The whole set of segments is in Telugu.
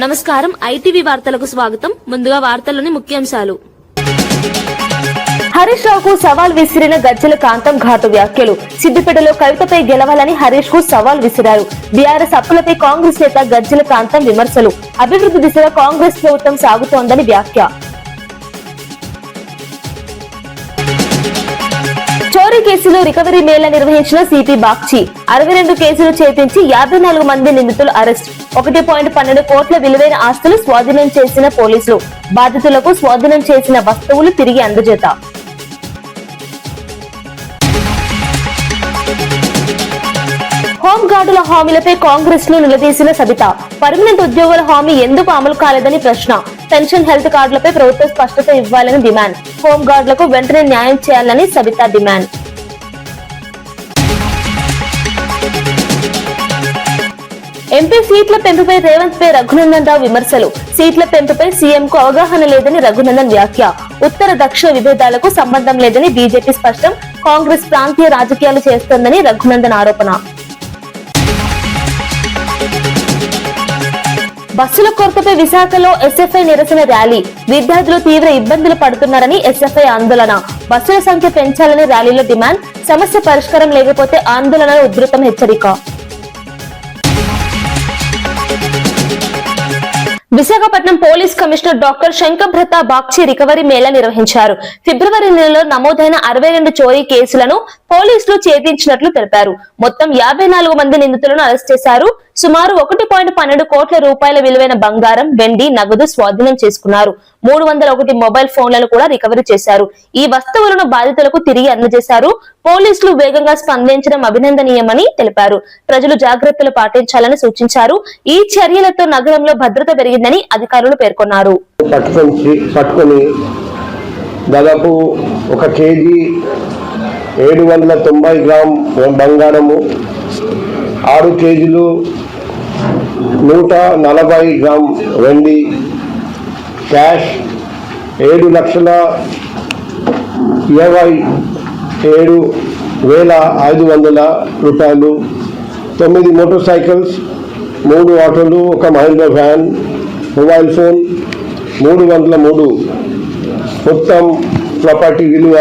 నమస్కారం ఐటీవీ వార్తలకు స్వాగతం. ముందుగా వార్తల్లోని ముఖ్యాంశాలు. హరీష్ రావుకు సవాల్ విసిరిన గజ్జల కాంతం ఘాటు వ్యాఖ్యలు. సిద్దిపేటలో కవితపై గెలవాలని హరీష్ కు సవాల్ విసిరారు. బీఆర్ఎస్ అప్పులపై కాంగ్రెస్ నేత గజ్జల కాంతం విమర్శలు. అభివృద్ధి దిశగా కాంగ్రెస్ ప్రభుత్వం సాగుతోందని వ్యాఖ్య. చోరీ కేసులో రికవరీ మేళా నిర్వహించిన సిపి బాగ్చి. 62 కేసులు చేపించి 54 మంది నిందితులు అరెస్ట్. 1.12 కోట్ల విలువైన ఆస్తులు స్వాధీనం చేసిన పోలీసులు. బాధితులకు స్వాధీనం చేసిన వస్తువులు తిరిగి అందజేత. హోంగార్డుల హామీలపై కాంగ్రెస్ ను నిలదీసిన సబిత. పర్మనెంట్ ఉద్యోగుల హామీ ఎందుకు అమలు కాలేదని ప్రశ్న. పెన్షన్, హెల్త్ కార్డులపై ప్రభుత్వం స్పష్టత ఇవ్వాలని డిమాండ్. హోంగార్డులకు వెంటనే న్యాయం చేయాలని సబిత డిమాండ్. ఎంపీ సీట్ల పెంపుపై రేవంత్ పై రఘునందన్ రావు విమర్శలు. సీట్ల పెంపుపై సీఎం కు అవగాహన లేదని రఘునందన్ వ్యాఖ్య. ఉత్తర దక్షిణ విభేదాలకు సంబంధం లేదని బీజేపీ స్పష్టం. కాంగ్రెస్ ప్రాంతీయ రాజకీయాలు చేస్తోందని రఘునందన్ ఆరోపణ. బస్సుల కొరతపై విశాఖలో ఎస్ఎఫ్ఐ నిరసన ర్యాలీ. విద్యార్థులు తీవ్ర ఇబ్బందులు పడుతున్నారని ఎస్ఎఫ్ఐ ఆందోళన. బస్సుల సంఖ్య పెంచాలని ర్యాలీలో డిమాండ్. సమస్య పరిష్కారం లేకపోతే ఆందోళనలు ఉధృతం హెచ్చరిక. Visakhapatnam police commissioner doctor Shankhabrata Bagchi recovery Mela నిర్వహించారు. ఫిబ్రవరి నెలలో నమోదైన 62 చోరీ కేసులను పోలీసులు ఛేదించినట్లు తెలిపారు. మొత్తం 54 మంది నిందితులను అరెస్ట్ చేశారు. సుమారు 1.12 కోట్ల రూపాయల విలువైన బంగారం, వెండి, నగదు స్వాధీనం చేసుకున్నారు. 301 మొబైల్ ఫోన్లను కూడా రికవరీ చేశారు. ఈ వస్తువులను బాధితులకు తిరిగి అందజేశారు. పోలీసులు వేగంగా స్పందించడం అభినందనీయమని తెలిపారు. ప్రజలు జాగ్రత్తలు పాటించాలని సూచించారు. ఈ చర్యలతో నగరంలో భద్రత పెరిగిందని అధికారులు పేర్కొన్నారు. పట్టుకొని దాదాపు 1 కేజీ 790 గ్రామ్ బంగారము, 6 కేజీలు 140 గ్రామ్ వెండి, క్యాష్ 7,27,500 రూపాయలు, 9 మోటార్ సైకిల్స్, 3 ఆటోలు, 1 మహీంద్రా వ్యాన్, మొబైల్ ఫోన్ 303. మొత్తం ప్రాపర్టీ విలువ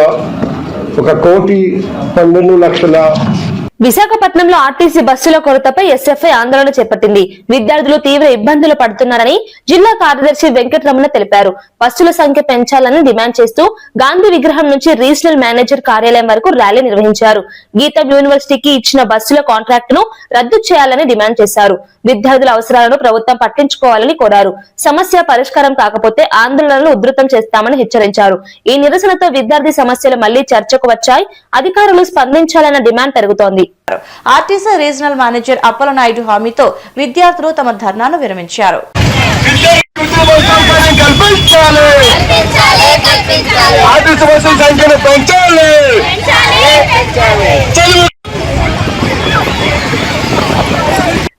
1,12,00,000. విశాఖపట్నంలో ఆర్టీసీ బస్సుల కొరతపై ఎస్ఎఫ్ఐ ఆందోళన చేపట్టింది. విద్యార్థులు తీవ్ర ఇబ్బందులు పడుతున్నారని జిల్లా కార్యదర్శి వెంకటరమణ తెలిపారు. బస్సుల సంఖ్య పెంచాలని డిమాండ్ చేస్తూ గాంధీ విగ్రహం నుంచి రీజనల్ మేనేజర్ కార్యాలయం వరకు ర్యాలీ నిర్వహించారు. గీతం యూనివర్సిటీకి ఇచ్చిన బస్సుల కాంట్రాక్ట్ ను రద్దు చేయాలని డిమాండ్ చేశారు. విద్యార్థుల అవసరాలను ప్రభుత్వం పట్టించుకోవాలని కోరారు. సమస్య పరిష్కారం కాకపోతే ఆందోళనలు ఉధృతం చేస్తామని హెచ్చరించారు. ఈ నిరసనతో విద్యార్థి సమస్యలు మళ్లీ చర్చకు వచ్చాయి. అధికారులు స్పందించాలన్న డిమాండ్ పెరుగుతోంది. ఆర్టీసీ రీజనల్ మేనేజర్ అప్పలనాయుడు హామీతో విద్యార్థులు తమ ధర్నాను విరమించారు.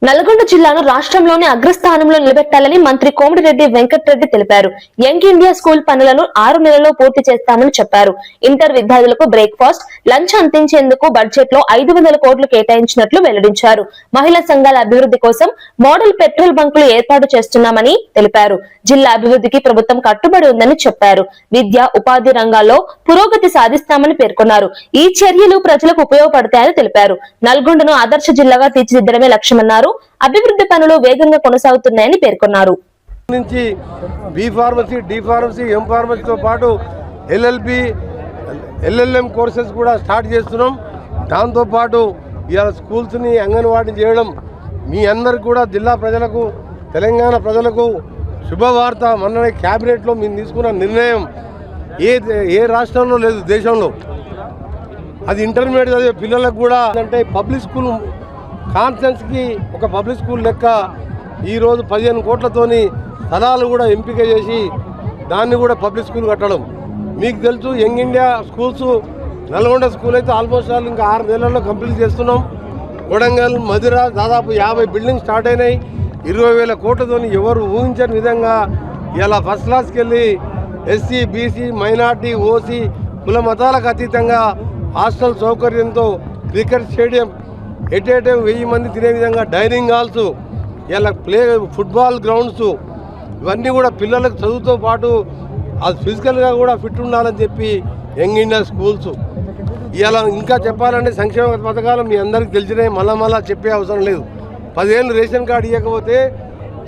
నల్గొండ జిల్లాను రాష్ట్రంలోనే అగ్రస్థానంలో నిలబెట్టాలని మంత్రి కోమటిరెడ్డి వెంకటరెడ్డి తెలిపారు. యంగ్ ఇండియా స్కూల్ పనులను 6 నెలల్లో పూర్తి చేస్తామని చెప్పారు. ఇంటర్ విద్యార్థులకు బ్రేక్ఫాస్ట్, లంచ్ అందించేందుకు బడ్జెట్ లో 500 కోట్లు కేటాయించినట్లు వెల్లడించారు. మహిళా సంఘాల అభివృద్ధి కోసం మోడల్ పెట్రోల్ బంకులు ఏర్పాటు చేస్తున్నామని తెలిపారు. జిల్లా అభివృద్ధికి ప్రభుత్వం కట్టుబడి ఉందని చెప్పారు. విద్య, ఉపాధి రంగాల్లో పురోగతి సాధిస్తామని పేర్కొన్నారు. ఈ చర్యలు ప్రజలకు ఉపయోగపడతాయని తెలిపారు. నల్గొండను ఆదర్శ జిల్లాగా తీర్చిదిద్దడమే లక్ష్యమన్నారు. అభివృద్ధి పనులు వేగంగా కొనసాగుతున్నాయని పేర్కొన్నారు. బి ఫార్మసీ, డి ఫార్మసీ, ఎం ఫార్మసీతో పాటు ఎల్ఎల్బి, ఎల్ఎల్ఎం కోర్సెస్ కూడా స్టార్ట్ చేస్తున్నాం. దాంతోపాటు ఇవాళ స్కూల్స్ని అంగన్వాడీ చేయడం మీ అందరికి కూడా జిల్లా ప్రజలకు, తెలంగాణ ప్రజలకు శుభవార్త. మొన్న క్యాబినెట్లో మేము తీసుకున్న నిర్ణయం ఏ రాష్ట్రంలో లేదు దేశంలో. అది ఇంటర్మీడియట్ చదివే పిల్లలకు కూడా అంటే పబ్లిక్ స్కూల్ కాన్ఫరెన్స్కి ఒక పబ్లిక్ స్కూల్ లెక్క ఈరోజు 15 కోట్లతోని స్థలాలు కూడా ఎంపిక చేసి దాన్ని కూడా పబ్లిక్ స్కూల్ కట్టడం. మీకు తెలుసు young India schools Nalgonda school అయితే ఆల్మోస్ట్ ఇంకా 6 నెలల్లో కంప్లీట్ చేస్తున్నాం. కొడంగల్, మధుర దాదాపు 50 బిల్డింగ్ స్టార్ట్ అయినాయి. 20,000 కోట్లతోని ఎవరు ఊహించని విధంగా ఇలా ఫస్ట్ క్లాస్కి వెళ్ళి ఎస్సీ, బీసీ, మైనార్టీ, ఓసీ కుల మతాలకు అతీతంగా హాస్టల్ సౌకర్యంతో క్రికెట్ స్టేడియం ఎటేటే 1000 మంది తినే విధంగా డైనింగ్ హాల్స్ ఇలా ఫుట్బాల్ గ్రౌండ్స్ ఇవన్నీ కూడా పిల్లలకు చదువుతో పాటు అది ఫిజికల్గా కూడా ఫిట్ ఉండాలని చెప్పి యంగ్ ఇండియా స్కూల్స్ ఇలా ఇంకా చెప్పాలంటే సంక్షేమ పథకాలు మీ అందరికీ తెలిసినాయి, మళ్ళా చెప్పే అవసరం లేదు. 10 ఏళ్ళు రేషన్ కార్డు ఇవ్వకపోతే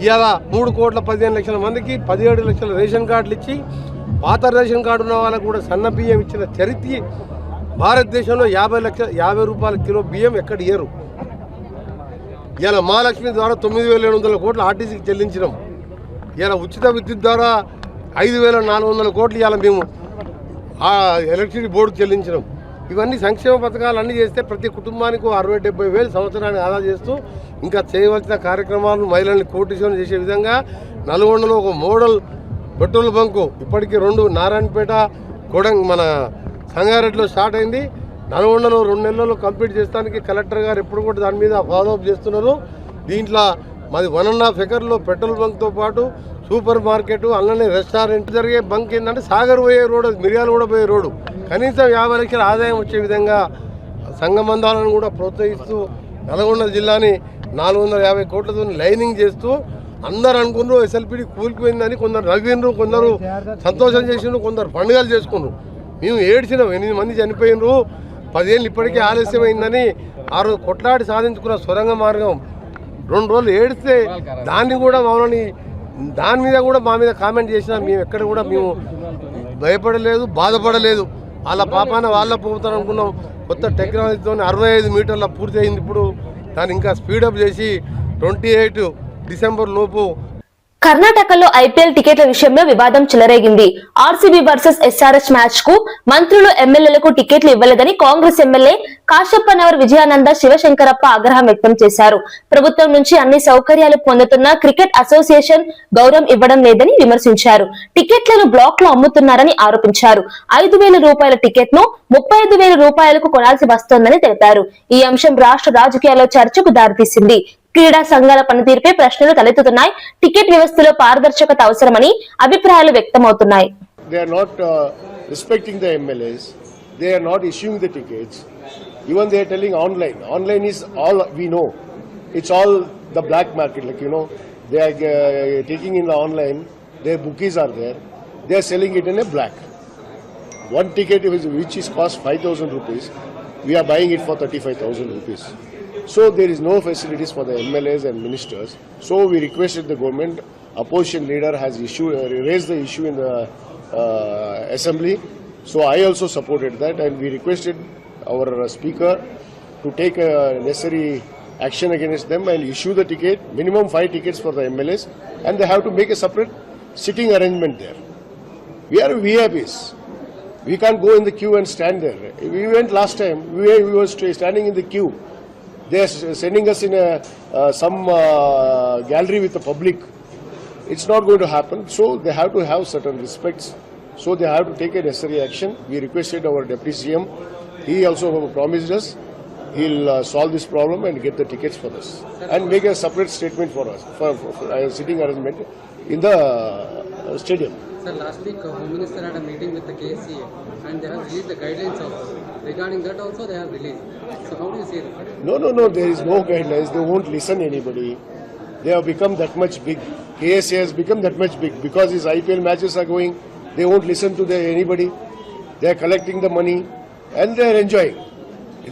ఇలా 3,15,00,000 మందికి 17 లక్షల రేషన్ కార్డులు ఇచ్చి పాత రేషన్ కార్డు ఉన్న వాళ్ళకు కూడా సన్న బియ్యం ఇచ్చిన చరిత్ర భారతదేశంలో 50 రూపాయల కిలో బియ్యం ఎక్కడ ఇయ్యరు. ఇలా మహాలక్ష్మి ద్వారా 9,700 కోట్లు ఆర్టీసీకి చెల్లించినాం. ఇలా ఉచిత విద్యుత్ ద్వారా 5,400 కోట్లు ఇలా మేము ఆ ఎలక్ట్రిసిటీ బోర్డుకు చెల్లించినాం. ఇవన్నీ సంక్షేమ పథకాలు అన్నీ చేస్తే ప్రతి కుటుంబానికి 60-70 వేలు సంవత్సరానికి ఆదా చేస్తూ ఇంకా చేయవలసిన కార్యక్రమాలు మహిళల్ని కోటీశ్వరం చేసే విధంగా నల్గొండలో ఒక మోడల్ పెట్రోల్ బంకు ఇప్పటికీ 2 నారాయణపేట మన సంగారెడ్డిలో స్టార్ట్ అయింది. నల్గొండలో 2 నెలల్లో కంప్లీట్ చేస్తానికి కలెక్టర్ గారు ఎప్పుడు కూడా దాని మీద ఫాలోఅప్ చేస్తున్నారు. దీంట్లో మాది 1.5 ఎకర్లో పెట్రోల్ బంక్తో పాటు సూపర్ మార్కెట్ అలానే రెస్టారెంట్ జరిగే బంక్ ఏంటంటే సాగర్ పోయే రోడ్డు, మిర్యాల కూడా పోయే రోడ్డు, కనీసం 50 లక్షల ఆదాయం వచ్చే విధంగా సంఘబంధాలను కూడా ప్రోత్సహిస్తూ నల్గొండ జిల్లాని 450 కోట్లతో లైనింగ్ చేస్తూ అందరు అనుకున్నారు ఎస్ఎల్పిడి కూలిపోయిందని, కొందరు నవ్విండ్రు, కొందరు సంతోషం చేసిండ్రు, కొందరు పండుగలు చేసుకున్నారు. మేము ఏడ్చినాం, 8 మంది చనిపోయినరు, 10 ఏళ్ళు ఇప్పటికే ఆలస్యమైందని ఆ రోజు కొట్లాడి సాధించుకున్న సొరంగ మార్గం 2 రోజులు ఏడిస్తే దాన్ని కూడా మమ్మల్ని దాని మీద కూడా మా మీద కామెంట్ చేసినా మేము ఎక్కడ కూడా మేము భయపడలేదు, బాధపడలేదు. వాళ్ళ పాపాన వాళ్ళ పోతారు అనుకున్నాం. కొత్త టెక్నాలజీతో 65 మీటర్ల పూర్తి అయింది. ఇప్పుడు దాన్ని ఇంకా స్పీడప్ చేసి 28 డిసెంబర్ లోపు. కర్ణాటకలో ఐపీఎల్ టికెట్ల విషయంలో వివాదం చెలరేగింది. ఆర్సీబీ వర్సెస్ ఎస్ఆర్హెచ్ మ్యాచ్ కు మంత్రులు ఎమ్మెల్యేలకు టికెట్లు ఇవ్వలేదని కాంగ్రెస్ ఎమ్మెల్యే కాశప్పనవర్ విజయానంద శివశంకరప్ప ఆగ్రహం వ్యక్తం చేశారు. ప్రభుత్వం నుంచి అన్ని సౌకర్యాలు పొందుతున్న క్రికెట్ అసోసియేషన్ గౌరవం ఇవ్వడం లేదని విమర్శించారు. టికెట్లను బ్లాక్ లో అమ్ముతున్నారని ఆరోపించారు. 5,000 రూపాయల టికెట్ ను 35,000 రూపాయలకు కొనాల్సి వస్తోందని తెలిపారు. ఈ అంశం రాష్ట్ర రాజకీయాల్లో చర్చకు దారితీసింది. క్రీడా సంఘాల పనితీరుపై ప్రశ్నలు తలెత్తుతున్నాయి. టికెట్ వ్యవస్థలో పారదర్శకత అవసరమని అభిప్రాయాలు వ్యక్తమవుతున్నాయి. They are not respecting the MLAs. They are not issuing the tickets. Even they are telling online. Online is all we know. It's all the black market. Like they are taking in the online. Their bookies are there. They are selling it in a black. One ticket which is cost 5,000 rupees. We are buying it for 35,000 rupees. So there is no facilities for the MLAs and ministers. So we requested the government. Opposition leader has raised the issue in the assembly. So I also supported that, and we requested our speaker to take necessary action against them and issue the ticket, minimum 5 tickets for the MLAs, and they have to make a separate sitting arrangement there. We are VIPs. We can't go in the queue and stand there. We went last time. We were standing in the queue. They are sending us in some gallery with the public. It's not going to happen. So they have to have certain respects. So they have to take a necessary action. We requested our Deputy CM. He also promised us he'll solve this problem and get the tickets for us and make a separate statement for us for a sitting arrangement in the stadium. Sir, last week Home Minister had a meeting with the KCA and they have released the guidelines also. Regarding that also they have released. So how do you see that? No. There is no guidelines. They won't listen anybody. They have become that much big. KSA has become that much big because his IPL matches are going. They won't listen to anybody. They are collecting the money and they are enjoying.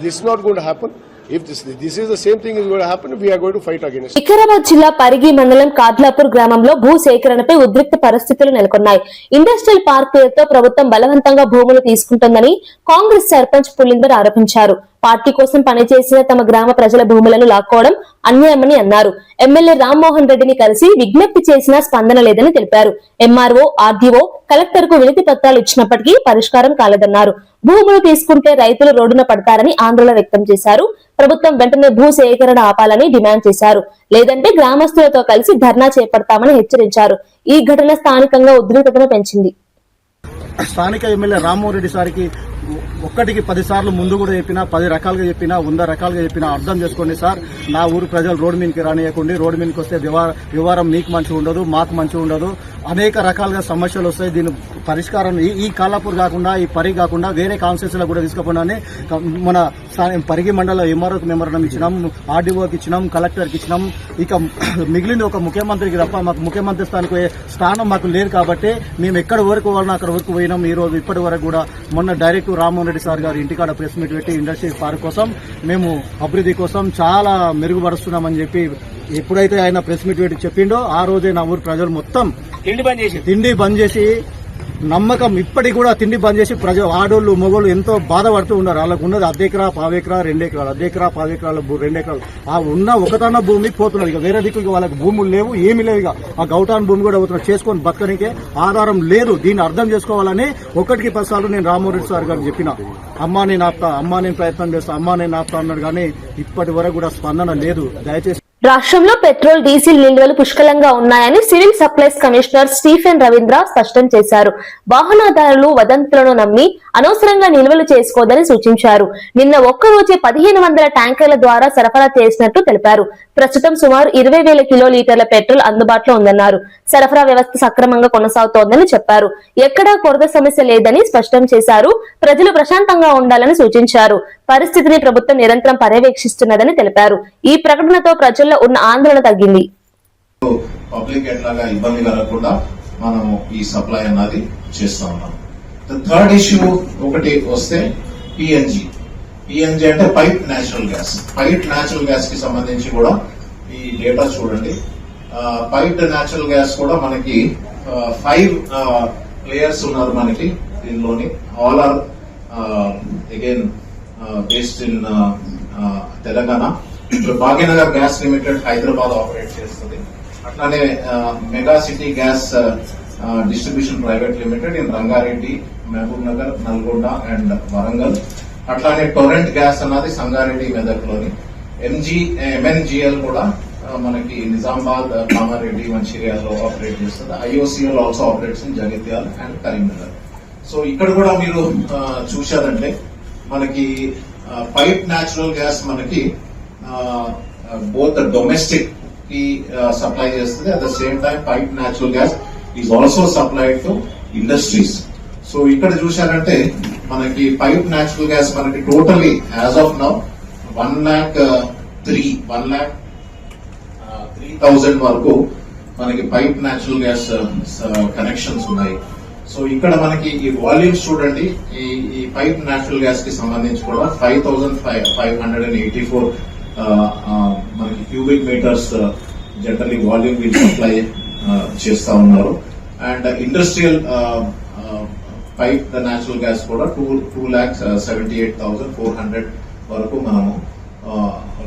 This is not going to happen. If this is the same thing is going to happen, we are going to fight against it. Vikarabad జిల్లా పరిగి మండలం కాద్లాపూర్ గ్రామంలో భూ సేకరణపై ఉద్రిక్త పరిస్థితులు నెలకొన్నాయి. ఇండస్ట్రియల్ పార్క్ పేరుతో ప్రభుత్వం బలవంతంగా భూములు తీసుకుంటోందని కాంగ్రెస్ సర్పంచ్ పులిందర్ ఆరోపించారు. పార్టీ కోసం పనిచేసిన తమ గ్రామ ప్రజల భూములను లాక్కోవడం అన్యాయమని అన్నారు. ఎమ్మెల్యే రామ్మోహన్ రెడ్డిని కలిసి విజ్ఞప్తి చేసినా స్పందన లేదని తెలిపారు. ఎంఆర్ఓ, ఆర్డీఓ, కలెక్టర్ కు వినతి పత్రాలు ఇచ్చినప్పటికీ పరిష్కారం కాలేదన్నారు. భూములు తీసుకుంటే రైతులు రోడ్డున పడతారని ఆందోళన వ్యక్తం చేశారు. ప్రభుత్వం వెంటనే భూ సేకరణ ఆపాలని డిమాండ్ చేశారు. లేదంటే గ్రామస్తులతో కలిసి ధర్నా చేపడతామని హెచ్చరించారు. ఈ ఘటన స్థానికంగా ఉద్రిక్తతను పెంచింది. స్థానిక ఎమ్మెల్యే రామ్మోహన్ రెడ్డి సార్కి 1కి 10 సార్లు ముందు కూడా చెప్పినా, 10 రకాలుగా చెప్పినా, 100 రకాలుగా చెప్పినా అర్థం చేసుకోండి సార్. నా ఊరు ప్రజలు రోడ్డు మీదకి రానియకండి. రోడ్డు మీదకి వస్తే వ్యవహారం మీకు మంచిగా ఉండదు, మాకు మంచిగా ఉండదు. అనేక రకాలుగా సమస్యలు వస్తాయి. దీన్ని పరిష్కారం ఈ కాలాపూర్ కాకుండా ఈ పరి కాకుండా వేరే కాన్స్టిట్యూన్సీ లో కూడా తీసుకుపోయినా మన పరిగి మండల ఎంఆర్ఓకి మెమోరాండం ఇచ్చినాం, ఆర్డీఓకి ఇచ్చినాం, కలెక్టర్కి ఇచ్చినాం. ఇక మిగిలింది ఒక ముఖ్యమంత్రికి తప్ప మాకు ముఖ్యమంత్రి స్థానికి పోయే స్థానం మాకు లేదు కాబట్టి మేము ఎక్కడ వరకు వాళ్ళని అక్కడ వరకు పోయినాం. ఈ రోజు ఇప్పటి వరకు కూడా మొన్న డైరెక్ట్ రామ్మోహన్ రెడ్డి సార్ గారు ఇంటికాడ ప్రెస్ మీట్ పెట్టి ఇండస్ట్రీ పార్క్ కోసం మేము అభివృద్ధి కోసం చాలా మెరుగుపరుస్తున్నామని చెప్పి ఎప్పుడైతే ఆయన ప్రెస్ మీట్ పెట్టి చెప్పిండో ఆ రోజే నా ఊరు ప్రజలు మొత్తం తిండి బంద్ చేసి నమ్మకం ఇప్పటికి కూడా తిండి బంద్ చేసి ప్రజలు ఆడోళ్ళు మగోళ్ళు ఎంతో బాధపడుతూ ఉన్నారు. వాళ్ళకు ఉన్నది 1 ఎకరా 1/2 ఎకరా 2 ఎకరాలు 1 ఎకరా 10 ఎకరాలు 2 ఎకరాలు ఆ ఉన్న ఒకటన్న భూమి పోతున్నారు. ఇక వేరే దిక్కులకి వాళ్ళకి భూములు లేవు, ఏమీ లేవు. ఇక ఆ గౌటాన్ భూమి కూడా అవుతున్నారు, చేసుకొని బతకనికే ఆధారం లేదు. దీన్ని అర్థం చేసుకోవాలని 1కి 10 సార్లు నేను రామ్మోహన్ రెడ్డి సార్ గారికి చెప్పిన, అమ్మా నేను ఆపుతా, అమ్మా నేను ప్రయత్నం చేస్తా, అమ్మా నేను ఆపుతా అన్నాడు. కానీ ఇప్పటి వరకు కూడా స్పందన లేదు. దయచేసి రాష్ట్రంలో పెట్రోల్, డీజిల్ నిల్వలు పుష్కలంగా ఉన్నాయని civil supplies commissioner Stephen Ravindra స్పష్టం చేశారు. వాహనదారులు వదంతులను నమ్మి అనవసరంగా నిల్వలు చేసుకోవద్దని సూచించారు. నిన్న ఒక్కరోజే 1500 ట్యాంకర్ల ద్వారా సరఫరా చేసినట్టు తెలిపారు. ప్రస్తుతం సుమారు 20,000 కిలోలీటర్ల పెట్రోల్ అందుబాటులో ఉందన్నారు. సరఫరా వ్యవస్థ సక్రమంగా కొనసాగుతోందని చెప్పారు. ఎక్కడా కొరత సమస్య లేదని స్పష్టం చేశారు. ప్రజలు ప్రశాంతంగా ఉండాలని సూచించారు. పరిస్థితిని ప్రభుత్వం నిరంతరం పర్యవేక్షిస్తున్నదని తెలిపారు. ఈ ప్రకటనతో ప్రజల్లో ఉన్న ఆందోళన తగ్గింది. పబ్లిక్ ఎట్లాగా ఇబ్బంది కలగకుండా మనము ఈ సప్లై అన్నది చేస్తా ఉన్నాం. థర్డ్ ఇష్యూ ఒకటి వస్తే పిఎన్జి అంటే pipe natural gas. Pipe natural gas కి సంబంధించి కూడా ఈ డేటా చూడండి. పైప్ న్యాచురల్ గ్యాస్ కూడా మనకి 5 ప్లేయర్స్ ఉన్నారు మనకి దీనిలోని. All are again based in Telangana. ఇప్పుడు Bhagyanagar gas limited Hyderabad operate చేస్తుంది. అట్లానే mega city gas distribution private limited in Rangareddy, Mahbubnagar, Nalgonda and Warangal. అట్లానే టొరెంట్ గ్యాస్ అన్నది సంగారెడ్డి, మెదక్లోని. ఎంఎన్జిఎల్ కూడా మనకి నిజామాబాద్, కామారెడ్డి, మంచిర్యాలలో ఆపరేట్ చేస్తుంది. IOCL also operates in Jagtial and Karimnagar. So ఇక్కడ కూడా మీరు చూశారంటే మనకి పైప్ న్యాచురల్ గ్యాస్ మనకి బోత్ డొమెస్టిక్ కి సప్లై చేస్తుంది. At the same time pipe natural gas is also supplied to industries. So ఇక్కడ చూశారంటే మనకి పైప్ న్యాచురల్ గ్యాస్ మనకి టోటలీ యాజ్ ఆఫ్ నౌ 1,03,000 వరకు మనకి పైప్ న్యాచురల్ గ్యాస్ కనెక్షన్స్ ఉన్నాయి. సో ఇక్కడ మనకి ఈ వాల్యూమ్స్ చూడండి. ఈ పైప్ న్యాచురల్ గ్యాస్ కి సంబంధించి కూడా 5,584 మనకి క్యూబిక్ మీటర్స్ జనరల్లీ వాల్యూమ్ వీళ్ళు సప్లై చేస్తా ఉన్నారు. And industrial pipe natural gas కూడా 2,78,400 వరకు మనము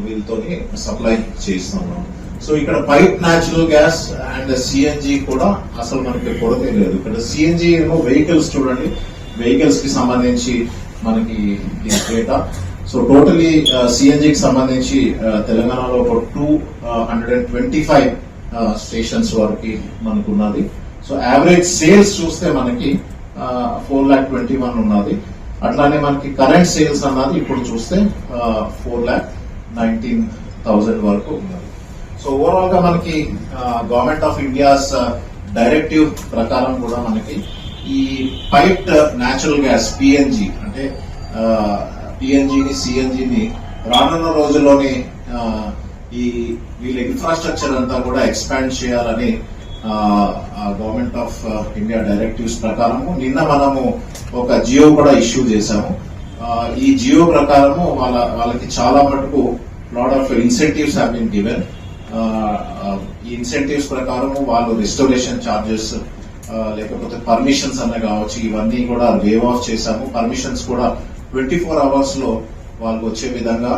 వీళ్ళతోని సప్లై చేస్తున్నాం. సో ఇక్కడ pipe natural gas and CNG కూడా అసలు మనకి కొరత లేదు. ఇక్కడ సిఎన్జి ఏమో వెహికల్స్ చూడండి, వెహికల్స్ కి సంబంధించి మనకి డేటా. సో టోటలీ సిఎన్జికి సంబంధించి తెలంగాణలో ఒక 225 స్టేషన్స్ వరకు మనకు ఉన్నది. సో యావరేజ్ సేల్స్ చూస్తే మనకి 4,21,000 ఉన్నది. అట్లానే మనకి కరెంట్ సేల్స్ అన్నది ఇప్పుడు చూస్తే 4,19,000 వరకు ఉన్నది. సో ఓవరాల్ గా మనకి గవర్నమెంట్ ఆఫ్ ఇండియాస్ డైరెక్టివ్ ప్రకారం కూడా మనకి ఈ పైప్డ్ న్యాచురల్ గ్యాస్ పిఎన్జి అంటే పిఎన్జిని, సిఎన్జిని రానున్న రోజుల్లోని ఈ వీళ్ళ ఇన్ఫ్రాస్ట్రక్చర్ అంతా కూడా ఎక్స్పాండ్ చేయాలని గవర్నమెంట్ ఆఫ్ ఇండియా డైరెక్టివ్స్ ప్రకారము నిన్న మనము ఒక జియో కూడా ఇష్యూ చేశాము. ఈ జియో ప్రకారము వాళ్ళకి చాలా మటుకు lot of incentives have been given. ఈ ఇన్సెంటివ్స్ ప్రకారము వాళ్ళు రెస్టోరేషన్ ఛార్జెస్ లేకపోతే పర్మిషన్స్ అన్న కావచ్చు, ఇవన్నీ కూడా వేవ్ ఆఫ్ చేశాము. పర్మిషన్స్ కూడా 24 hours లో వాళ్ళకి వచ్చే విధంగా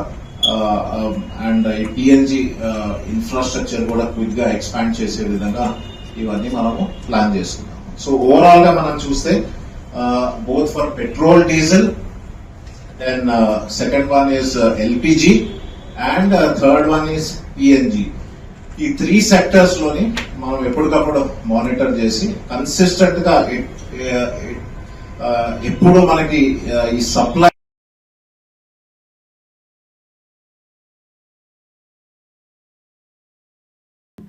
అండ్ ఈ పిఎన్జి ఇన్ఫ్రాస్ట్రక్చర్ కూడా క్విక్ గా ఎక్స్పాండ్ చేసే విధంగా ఇవన్నీ మనము ప్లాన్ చేసుకున్నాము. సో ఓవరాల్ గా మనం చూస్తే both for petrol, diesel, then second one is LPG and third one is PNG. ఈ 3 సెక్టర్స్ లోని మనం ఎప్పటికప్పుడు మానిటర్ చేసి కన్సిస్టెంట్ గా ఎప్పుడు మనకి ఈ సప్లై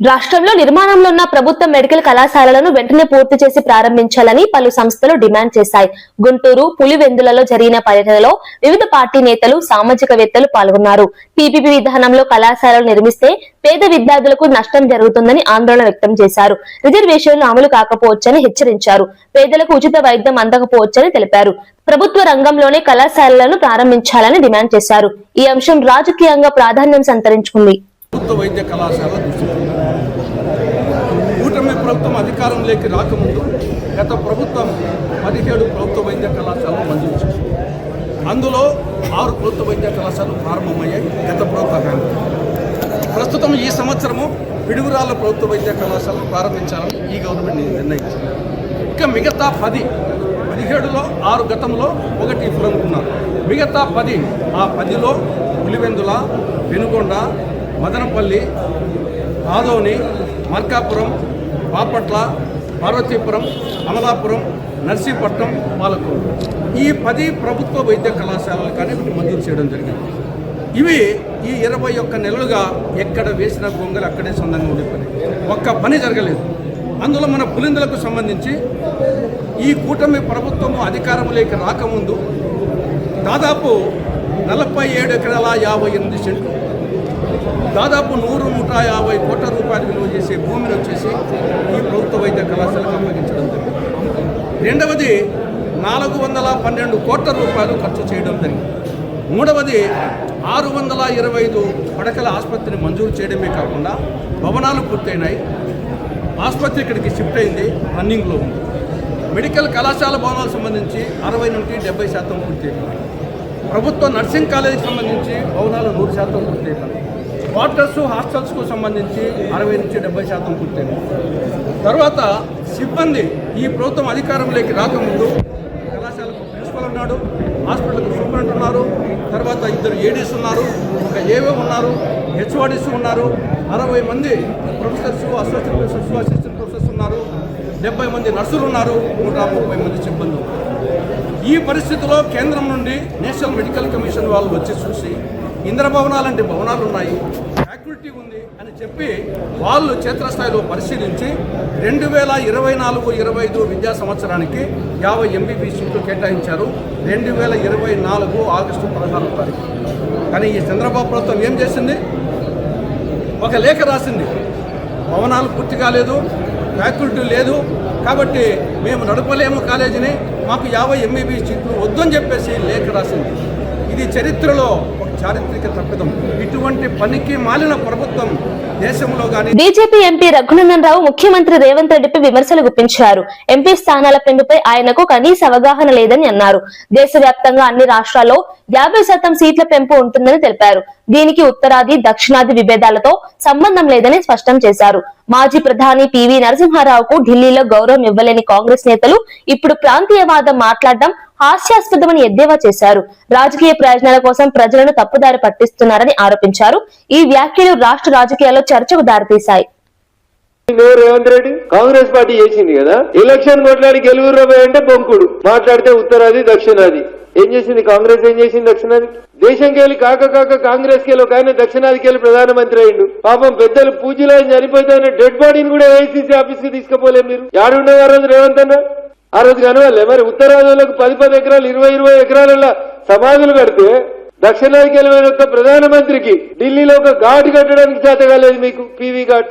రాష్ట్రంలో నిర్మాణంలో ఉన్న ప్రభుత్వ మెడికల్ కళాశాలలను వెంటనే పూర్తి చేసి ప్రారంభించాలని పలు సంస్థలు డిమాండ్ చేశాయి. గుంటూరు, పులివెందులలో జరిగిన పర్యటనలో వివిధ పార్టీ నేతలు, సామాజికవేత్తలు పాల్గొన్నారు. పీపీపీ విధానంలో కళాశాలలు నిర్మిస్తే పేద విద్యార్థులకు నష్టం జరుగుతుందని ఆందోళన వ్యక్తం చేశారు. రిజర్వేషన్లు అమలు కాకపోవచ్చని హెచ్చరించారు. పేదలకు ఉచిత వైద్యం అందకపోవచ్చని తెలిపారు. ప్రభుత్వ రంగంలోనే కళాశాలలను ప్రారంభించాలని డిమాండ్ చేశారు. ఈ అంశం రాజకీయంగా ప్రాధాన్యం సంతరించుకుంది. ప్రభుత్వ వైద్య కళాశాల కూటమి ప్రభుత్వం అధికారంలోకి రాకముందు గత ప్రభుత్వం 17 ప్రభుత్వ వైద్య కళాశాలను మంజూరు చేసింది. అందులో 6 ప్రభుత్వ వైద్య కళాశాలలు ప్రారంభమయ్యాయి గత ప్రభుత్వం. ప్రస్తుతం ఈ సంవత్సరము పిడుగురాళ్ళ ప్రభుత్వ వైద్య కళాశాలను ప్రారంభించాలని ఈ గవర్నమెంట్ నిర్ణయించింది. ఇక మిగతా 17లో 6 గతంలో 1 ఇప్పుడు అనుకున్నారు. మిగతా 10 ఆ 10లో పులివెందుల, వెనుగొండ, మదనపల్లి, ఆదోని, మార్కాపురం, బాపట్ల, పార్వతీపురం, అమలాపురం, నర్సీపట్నం, పాలకొల్లు ఈ 10 ప్రభుత్వ వైద్య కళాశాలలు కానీ మంజూరు చేయడం జరిగింది. ఇవి ఈ 21 నెలలుగా ఎక్కడ వేసిన గొంగలు అక్కడే సొంతంగా ఉండిపోయింది. ఒక్క పని జరగలేదు. అందులో మన పులిందులకు సంబంధించి ఈ కూటమి ప్రభుత్వము అధికారంలోకి రాకముందు దాదాపు 47 ఎకరాల 58 సెంట్లు, దాదాపు 100-150 కోట్ల రూపాయలు విలువ చేసే భూమిని వచ్చేసి ఈ ప్రభుత్వ వైద్య కళాశాలకు అప్పగించడం జరిగింది. రెండవది 412 కోట్ల రూపాయలు ఖర్చు చేయడం జరిగింది. మూడవది 625 పడకల ఆసుపత్రిని మంజూరు చేయడమే కాకుండా భవనాలు పూర్తయినాయి. ఆసుపత్రి ఇక్కడికి షిఫ్ట్ అయింది, రన్నింగ్లో ఉంది. మెడికల్ కళాశాల భవనాలకు సంబంధించి 60 నుండి 70% పూర్తయినాయి. ప్రభుత్వ నర్సింగ్ కాలేజీకి సంబంధించి భవనాలు 100% పూర్తయినాయి. క్వార్టర్స్, హాస్టల్స్కు సంబంధించి 60 నుంచి 70% పూర్తయినాయి. తర్వాత సిబ్బంది ఈ ప్రభుత్వం అధికారంలోకి రాకముందు కళాశాలకు ప్రిన్సిపల్ ఉన్నాడు, హాస్పిటల్కు సూపరింటెండెంట్ ఉన్నారు, తర్వాత 2 ఏడీస్ ఉన్నారు, ఒక ఏవో ఉన్నారు, హెచ్ఓడీస్ ఉన్నారు, 60 మంది professors, associate professors, assistant professors ఉన్నారు, 70 మంది నర్సులు ఉన్నారు, 130 మంది సిబ్బంది ఉన్నారు. ఈ పరిస్థితిలో కేంద్రం నుండి నేషనల్ మెడికల్ కమిషన్ వాళ్ళు వచ్చి చూసి ఇంద్రభవనాలంటే భవనాలు ఉన్నాయి, ఫ్యాకల్టీ ఉంది అని చెప్పి వాళ్ళు క్షేత్రస్థాయిలో పరిశీలించి 2024-25 విద్యా సంవత్సరానికి 50 ఎంబీబీఎస్ సీట్లు కేటాయించారు. 2024 ఆగస్టు 16వ తారీఖు. కానీ ఈ చంద్రబాబు ప్రభుత్వం ఏం చేసింది? ఒక లేఖ రాసింది, భవనాలు పూర్తి కాలేదు, ఫ్యాకల్టీ లేదు, కాబట్టి మేము నడపలేము కాలేజీని, మాకు 50 ఎంబీబీఎస్ సీట్లు వద్దని చెప్పేసి లేఖ రాసింది. ఇది చరిత్రలో ఒక చారిత్రక తప్పిదం. ఇటువంటి పనికి మాలిన ప్రభుత్వం దేశంలో గాని. బీజేపీ ఎంపీ రఘునందన్ రావు ముఖ్యమంత్రి రేవంత్ రెడ్డిపై విమర్శలు గుప్పించారు. ఎంపీ స్థానాల పెంపుపై ఆయనకు కనీస అవగాహన లేదని అన్నారు. దేశవ్యాప్తంగా అన్ని రాష్ట్రాల్లో 50% సీట్ల పెంపు ఉంటుందని తెలిపారు. దీనికి ఉత్తరాది, దక్షిణాది విభేదాలతో సంబంధం లేదని స్పష్టం చేశారు. మాజీ ప్రధాని పివి నరసింహారావుకు ఢిల్లీలో గౌరవం ఇవ్వలేని కాంగ్రెస్ నేతలు ఇప్పుడు ప్రాంతీయవాదం మాట్లాడడం హాస్యాస్పదమని ఎద్దేవా చేశారు. రాజకీయ ప్రయోజనాల కోసం ప్రజలను తప్పుదారి పట్టిస్తున్నారని ఆరోపించారు. ఈ వ్యాఖ్యలు రాష్ట్ర రాజకీయాల్లో చర్చకు దారితీశాయి. రేవంత్ రెడ్డి కాంగ్రెస్ పార్టీ చేసింది కదా, ఎలక్షన్ కొట్లాడి గెలుగురు అంటే బొంకుడు, మాట్లాడితే ఉత్తరాది దక్షిణాది. ఏం చేసింది కాంగ్రెస్? ఏం చేసింది దక్షిణాది? దేశంకి వెళ్ళి కాక కాంగ్రెస్ కి ఒక ఆయన దక్షిణాదికి వెళ్ళి ప్రధానమంత్రి అయిండు. పాపం పెద్దలు పూజలో చనిపోతే డెడ్ బాడీని కూడా ఏఐసీసీ ఆఫీస్ కి తీసుకుపోలే. మీరు యాడుండేది ఆ రోజు రేవంత్ అన్న? ఆ రోజు కనవాలే. మరి ఉత్తరాదిలకు 10 ఎకరాలు 20 ఎకరాల సమాధులు కడితే దక్షిణాదికి వెళ్ళిన ఒక ప్రధానమంత్రికి ఢిల్లీలో ఒక ఘాటు కట్టడానికి చేత కాలేదు మీకు, పీవీ ఘాట్.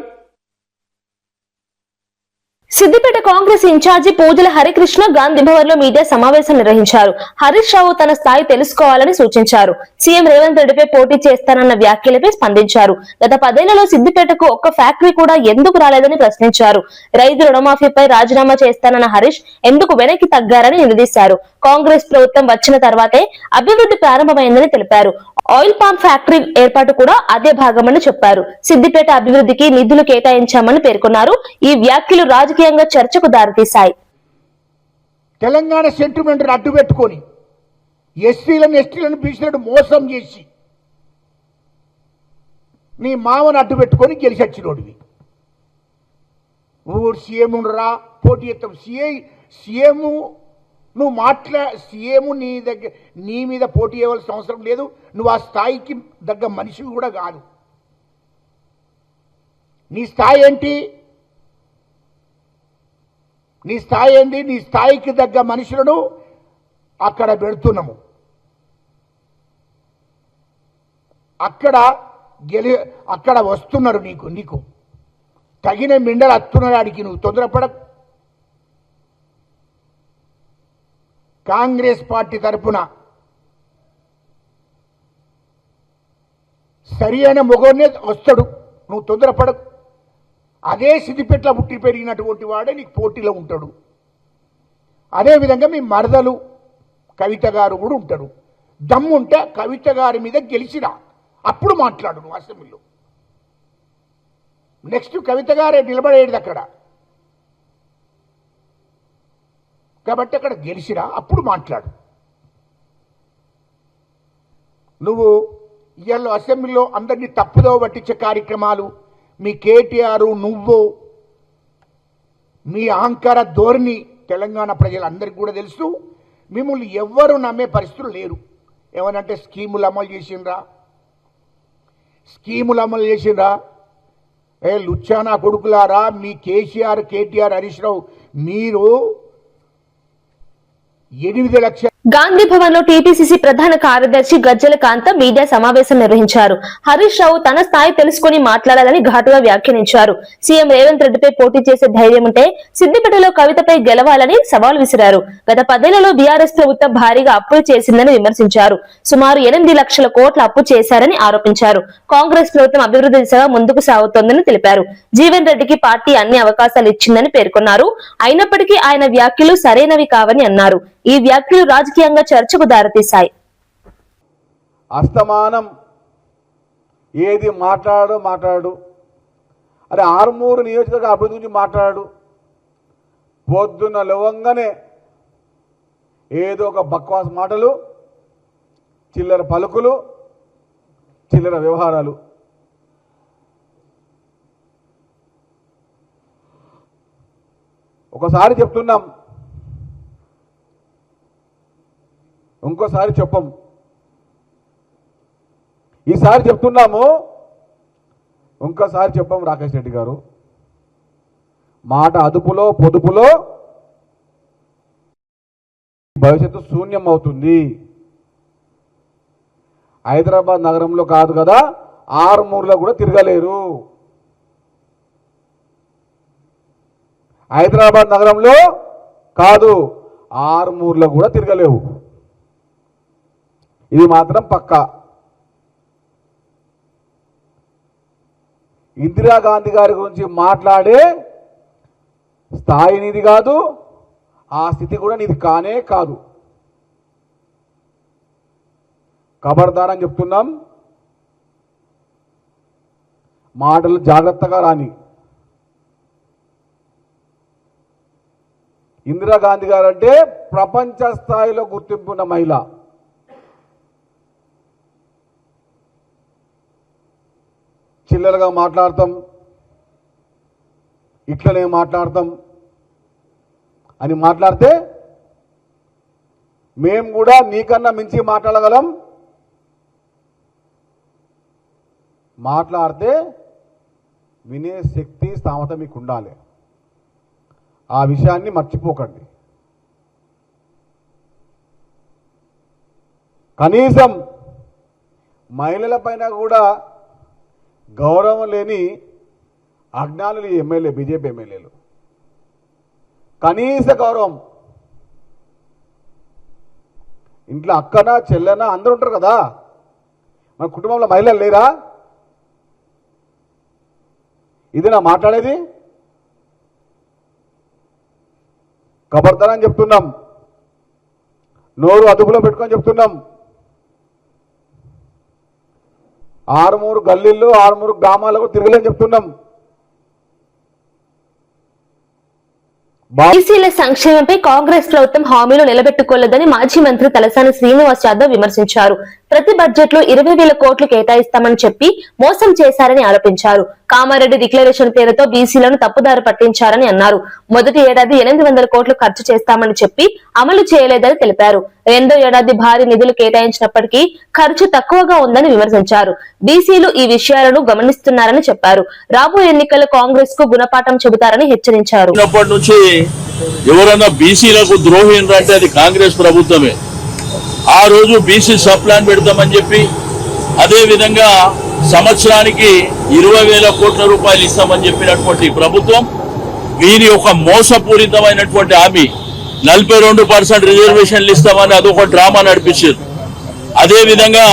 సిద్దిపేట కాంగ్రెస్ ఇన్ఛార్జి పూజల హరికృష్ణ గాంధీ భవన్ లో మీడియా సమావేశం నిర్వహించారు. హరీష్ రావు తన స్థాయి తెలుసుకోవాలని సూచించారు. సీఎం రేవంత్ రెడ్డిపై పోటీ చేస్తానన్న వ్యాఖ్యలపై స్పందించారు. గత 10 ఏళ్లలో సిద్దిపేటకు ఒక్క ఫ్యాక్టరీ కూడా ఎందుకు రాలేదని ప్రశ్నించారు. రైతు రుణమాఫీపై రాజీనామా చేస్తానన్న హరీష్ ఎందుకు వెనక్కి తగ్గారని నిలదీశారు. కాంగ్రెస్ ప్రభుత్వం వచ్చిన తర్వాతే అభివృద్ధి ప్రారంభమైందని తెలిపారు. ఆయిల్ పామ్ ఫ్యాక్టరీ ఏర్పాటు కూడా అదే భాగమని చెప్పారు. సిద్దిపేట అభివృద్ధికి నిధులు కేటాయించామని పేర్కొన్నారు. ఈ వ్యాఖ్యలు రాజకీయంగా చర్చకు దారితీశాయి. తెలంగాణ సెంటిమెంట్ అడ్డు పెట్టుకొని ఎస్టీలను బీసీలను మోసం చేసి నీ మామను అడ్డు పెట్టుకొని గెలిచొచ్చినోడివి. ఊరు సీఎం రా పోటీ చేస్తాం. సీఎం నువ్వు సీఎం నీ మీద పోటీ చేయవలసిన అవసరం లేదు. నువ్వు ఆ స్థాయికి దగ్గర మనిషి కూడా కాదు. నీ స్థాయి ఏంటి? నీ స్థాయి ఏంది? నీ స్థాయికి తగ్గ మనుషులను అక్కడ పెడుతున్నాము. అక్కడ వస్తున్నారు. నీకు తగిన మిండలు వస్తున్నారు. ఆడికి నువ్వు తొందరపడకు. కాంగ్రెస్ పార్టీ తరఫున సరి అయిన మొగోనే వస్తాడు. నువ్వు తొందరపడకు. అదే సిద్దిపేటలో పుట్టి పెరిగినటువంటి వాడే నీకు పోటీలో ఉంటాడు. అదేవిధంగా మీ మరదలు కవిత గారు కూడా ఉంటాడు. దమ్ముంటే కవిత గారి మీద గెలిచిరా, అప్పుడు మాట్లాడు నువ్వు అసెంబ్లీలో. నెక్స్ట్ కవిత గారే నిలబడేది అక్కడ. కాబట్టి అక్కడ గెలిచిరా, అప్పుడు మాట్లాడు. నువ్వు ఇవాళ అసెంబ్లీలో అందరినీ తప్పుదో పట్టించే కార్యక్రమాలు, మీ కేటీఆర్, నువ్వు, మీ అహంకార ధోరణి తెలంగాణ ప్రజలందరికీ కూడా తెలుసు. మిమ్మల్ని ఎవ్వరూ నమ్మే పరిస్థితులు లేరు. ఏమనంటే స్కీములు అమలు చేసిండ్రా. లుచ్చానా కొడుకులారా, మీ కేసీఆర్, కేటీఆర్, హరీష్ రావు మీరు 8 లక్షల గాంధీ భవన్ లో టీపీసీసీ ప్రధాన కార్యదర్శి గజ్జల కాంత మీడియా సమావేశం నిర్వహించారు. హరీష్ రావు తన స్థాయి తెలుసుకుని మాట్లాడాలని ఘాటుగా వ్యాఖ్యానించారు. సీఎం రేవంత్ రెడ్డిపై పోటీ చేసే ధైర్యం ఉంటే సిద్దిపేటలో కవితపై గెలవాలని సవాల్ విసిరారు. గత 10 ఏళ్లలో బీఆర్ఎస్ ప్రభుత్వం భారీగా అప్పులు చేసిందని విమర్శించారు. సుమారు 8 లక్షల కోట్ల అప్పు చేశారని ఆరోపించారు. కాంగ్రెస్ ప్రభుత్వం అభివృద్ధి దిశగా ముందుకు సాగుతోందని తెలిపారు. జీవన్ రెడ్డికి పార్టీ అన్ని అవకాశాలు ఇచ్చిందని పేర్కొన్నారు. అయినప్పటికీ ఆయన వ్యాఖ్యలు సరైనవి కావని అన్నారు. ఈ వ్యాఖ్యలు రాజకీయంగా చర్చకు దారితీశాయి. అస్తమానం ఏది మాట్లాడు. అరే ఆర్మూరు నియోజకవర్గ అభివృద్ధి గురించి మాట్లాడు. పొద్దున్న లేవంగానే ఏదో ఒక బక్వాస్ మాటలు, చిల్లర పలుకులు, చిల్లర వ్యవహారాలు. ఒకసారి చెప్తున్నాం, ఇంకోసారి చెప్పం. ఈసారి చెప్తున్నాము, ఇంకోసారి చెప్పం. రాకేష్ రెడ్డి గారు మాట అదుపులో పొదుపులో భవిష్యత్తు శూన్యం అవుతుంది. హైదరాబాద్ నగరంలో కాదు కదా, ఆర్మూర్లో కూడా తిరగలేరు. హైదరాబాద్ నగరంలో కాదు, ఆర్మూర్లో కూడా తిరగలేవు. ఇది మాత్రం పక్కా. ఇందిరాగాంధీ గారి గురించి మాట్లాడే స్థాయి నీది కాదు, ఆ స్థితి కూడా నీది కానే కాదు. ఖబర్దారని చెప్తున్నాం. మాటలు జాగ్రత్తగా రాని. ఇందిరాగాంధీ గారు అంటే ప్రపంచ స్థాయిలో గుర్తింపు ఉన్న మహిళ. చిల్లరగా మాట్లాడతాం, ఇట్లనే మాట్లాడతాం అని మాట్లాడితే మేము కూడా నీకన్నా మించి మాట్లాడగలం. మాట్లాడితే వినే శక్తి, స్థామత మీకు ఉండాలి. ఆ విషయాన్ని మర్చిపోకండి. కనీసం మహిళల పైన కూడా గౌరవం లేని అజ్ఞానులు ఎమ్మెల్యే, బీజేపీ ఎమ్మెల్యేలు. కనీస గౌరవం. ఇంట్లో అక్కన చెల్లెన అందరూ ఉంటారు కదా, మన కుటుంబంలో మహిళలు లేరా? ఇది నా మాట్లాడేది. ఖబర్దారని చెప్తున్నాం. నోరు అదుపులో పెట్టుకొని చెప్తున్నాం. ఆరుమూరు గల్లీల్లో, ఆరుమూరు గ్రామాలకు తిరగలేని చెప్తున్నాం. బీసీల సంక్షేమంపై కాంగ్రెస్ ప్రభుత్వం హామీలు నిలబెట్టుకోలేదని మాజీ మంత్రి తలసాని శ్రీనివాస్ యాదవ్ విమర్శించారు. ప్రతి బడ్జెట్ లో 20,000 కోట్లు కేటాయిస్తామని చెప్పి మోసం చేశారని ఆరోపించారు. కామారెడ్డి డిక్లరేషన్ పేరుతో బీసీలను తప్పుదారి పట్టించారని అన్నారు. మొదటి ఏడాది 800 కోట్లు ఖర్చు చేస్తామని చెప్పి అమలు చేయలేదని తెలిపారు. రెండో ఏడాది భారీ నిధులు కేటాయించినప్పటికీ ఖర్చు తక్కువగా ఉందని విమర్శించారు. బీసీలు ఈ విషయాలను గమనిస్తున్నారని చెప్పారు. రాబోయే ఎన్నికల్లో కాంగ్రెస్ కు గుణపాఠం చెబుతారని హెచ్చరించారు. ఎవరన్నా బీసీలకు ద్రోహి అంటే అది కాంగ్రెస్ ప్రభుత్వమే. ఆ రోజు బీసీ సబ్ ప్లాన్ పెడతామని చెప్పి అదే విధంగా సంవత్సరానికి 20,000 కోట్ల రూపాయలు ఇస్తామని చెప్పినటువంటి ప్రభుత్వం వీరి ఒక మోసపూరితమైనటువంటి హామీ 42% రిజర్వేషన్లు ఇస్తామని అదొక డ్రామా నడిపించారు. అదే విధంగా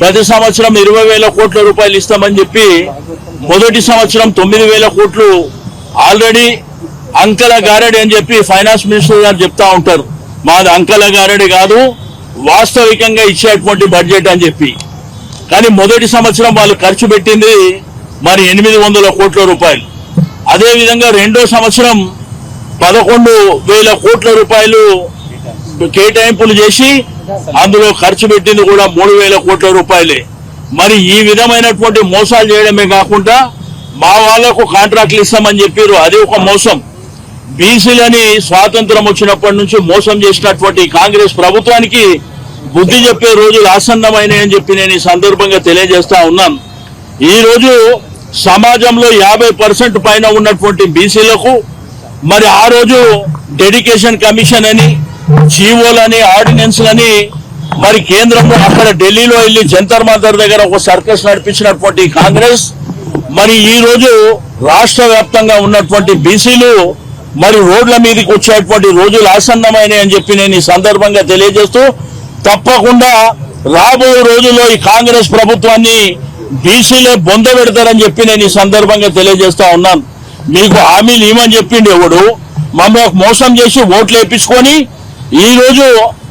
ప్రతి సంవత్సరం 20,000 కోట్ల రూపాయలు ఇస్తామని చెప్పి మొదటి సంవత్సరం 9,000 కోట్లు ఆల్రెడీ అంకల గారడి అని చెప్పి ఫైనాన్స్ మినిస్టర్ గారు చెప్తా ఉంటారు. మాది అంకల గారడి కాదు, వాస్తవికంగా ఇచ్చేటువంటి బడ్జెట్ అని చెప్పి. కానీ మొదటి సంవత్సరం వాళ్ళు ఖర్చు పెట్టింది మరి 800 కోట్ల రూపాయలు. అదే విధంగా రెండో సంవత్సరం 11,000 కోట్ల రూపాయలు కేటాయింపులు చేసి అందులో ఖర్చు పెట్టింది కూడా 3,000 కోట్ల రూపాయలే. మరి ఈ విధమైనటువంటి మోసాలు చేయడమే కాకుండా మా వాళ్లకు కాంట్రాక్ట్లు ఇస్తామని చెప్పారు, అది ఒక మోసం. బీసీలని స్వాతంత్రం వచ్చినప్పటి నుంచి మోసం చేసినటువంటి కాంగ్రెస్ ప్రభుత్వానికి బుద్ధి చెప్పే రోజులు ఆసన్నమైనాయని చెప్పి నేను ఈ సందర్భంగా తెలియజేస్తా ఉన్నాను. ఈ రోజు సమాజంలో 50% పైన ఉన్నటువంటి బీసీలకు మరి ఆ రోజు డెడికేషన్ కమిషన్ అని, జీవోలని, ఆర్డినెన్స్లని మరి కేంద్రంలో అక్కడ ఢిల్లీలో వెళ్లి జంతర్ మంతర్ దగ్గర ఒక సర్కస్ నడిపించినటువంటి కాంగ్రెస్ మరి ఈ రోజు రాష్ట్ర వ్యాప్తంగా ఉన్నటువంటి బీసీలు మరి రోడ్ల మీదకి వచ్చేటువంటి రోజులు ఆసన్నమైనాయి అని చెప్పి నేను ఈ సందర్భంగా తెలియజేస్తూ తప్పకుండా రాబోయే రోజుల్లో ఈ కాంగ్రెస్ ప్రభుత్వాన్ని బీసీలే బొంద పెడతారని చెప్పి నేను ఈ సందర్భంగా తెలియజేస్తా ఉన్నాను. మీకు హామీలు ఇవ్వమని చెప్పిండు ఎవడు, మమ్మల్ని మోసం చేసి ఓట్లు వేయించుకొని ఈ రోజు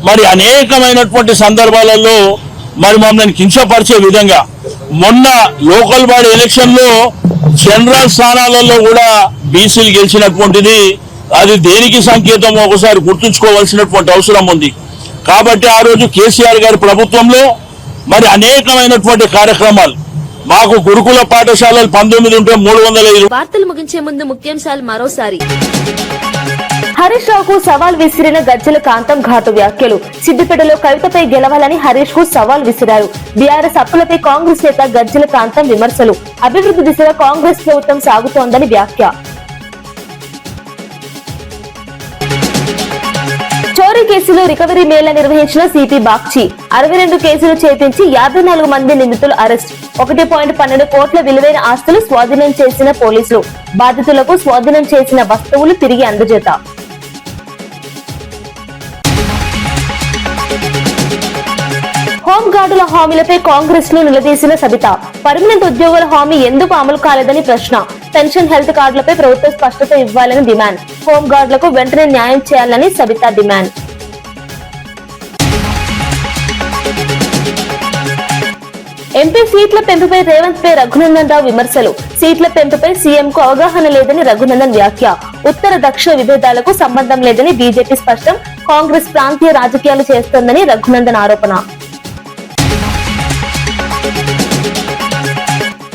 మరి అనేకమైనటువంటి సందర్భాలలో మరి మమ్మల్ని కించపరిచే విధంగా మొన్న లోకల్ బాడీ ఎలక్షన్ లో జనరల్ స్థానాలలో కూడా బీసీలు గెలిచినటువంటిది అది దేనికి సంకేతం ఒకసారి గుర్తుంచుకోవాల్సినటువంటి అవసరం ఉంది. కాబట్టి ఆ రోజు కేసీఆర్ గారి ప్రభుత్వంలో మరి అనేకమైనటువంటి కార్యక్రమాలు మాకు గురుకుల పాఠశాలలు 19 ఉంటే 305. వార్తలు ముగించే ముందు ముఖ్యాంశాలు మరోసారి. హరీష్ రావుకు సవాల్ విసిరిన గజ్జల కాంతం ఘాటు వ్యాఖ్యలు. సిద్దిపేటలో కవితపై గెలవాలని హరీష్ కు సవాల్ విసిరారు. బీఆర్ఎస్ అప్పులపై కాంగ్రెస్ నేత గజ్జల కాంతం విమర్శలు. అభివృద్ధి దిశగా కాంగ్రెస్ ప్రభుత్వం సాగుతోందని వ్యాఖ్య. చోరీ కేసులో రికవరీ మేళా నిర్వహించిన సిపి బాగ్చి. 62 కేసులు చేపించి 54 మంది నిందితులు అరెస్ట్. 1.12 కోట్ల విలువైన ఆస్తులు స్వాధీనం చేసిన పోలీసులు. బాధితులకు స్వాధీనం చేసిన వస్తువులు తిరిగి అందజేత. హోంగార్డుల హామీలపై కాంగ్రెస్ ను నిలదీసిన సబిత. పర్మనెంట్ ఉద్యోగుల హామీ ఎందుకు అమలు కాలేదని ప్రశ్న. పెన్షన్, హెల్త్ కార్డులపై ప్రభుత్వం స్పష్టత ఇవ్వాలని డిమాండ్. హోంగార్డులకు వెంటనే న్యాయం చేయాలని సబిత డిమాండ్. ఎంపీ సీట్ల పెంపుపై రేవంత్ పై రఘునందన్ రావు విమర్శలు. సీట్ల పెంపుపై సీఎం కు అవగాహన లేదని రఘునందన్ వ్యాఖ్య. ఉత్తర దక్షిణ విభేదాలకు సంబంధం లేదని బీజేపీ స్పష్టం. కాంగ్రెస్ ప్రాంతీయ రాజకీయాలు చేస్తోందని రఘునందన్ ఆరోపణ.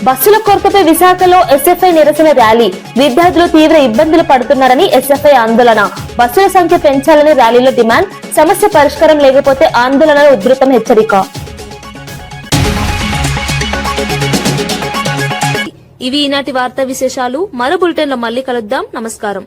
బస్సుల కొరతపై విశాఖలో ఎస్ఎఫ్ఐ నిరసన ర్యాలీ. విద్యార్థులు తీవ్ర ఇబ్బందులు పడుతున్నారని ఎస్ఎఫ్ఐ ఆందోళన. బస్సుల సంఖ్య పెంచాలని ర్యాలీలో డిమాండ్. సమస్య పరిష్కారం లేకపోతే ఆందోళనలు ఉధృతం హెచ్చరిక. ఇవి ఈనాటి వార్తా విశేషాలు. మరో బులెటిన్ లో మళ్ళీ కలుద్దాం. నమస్కారం.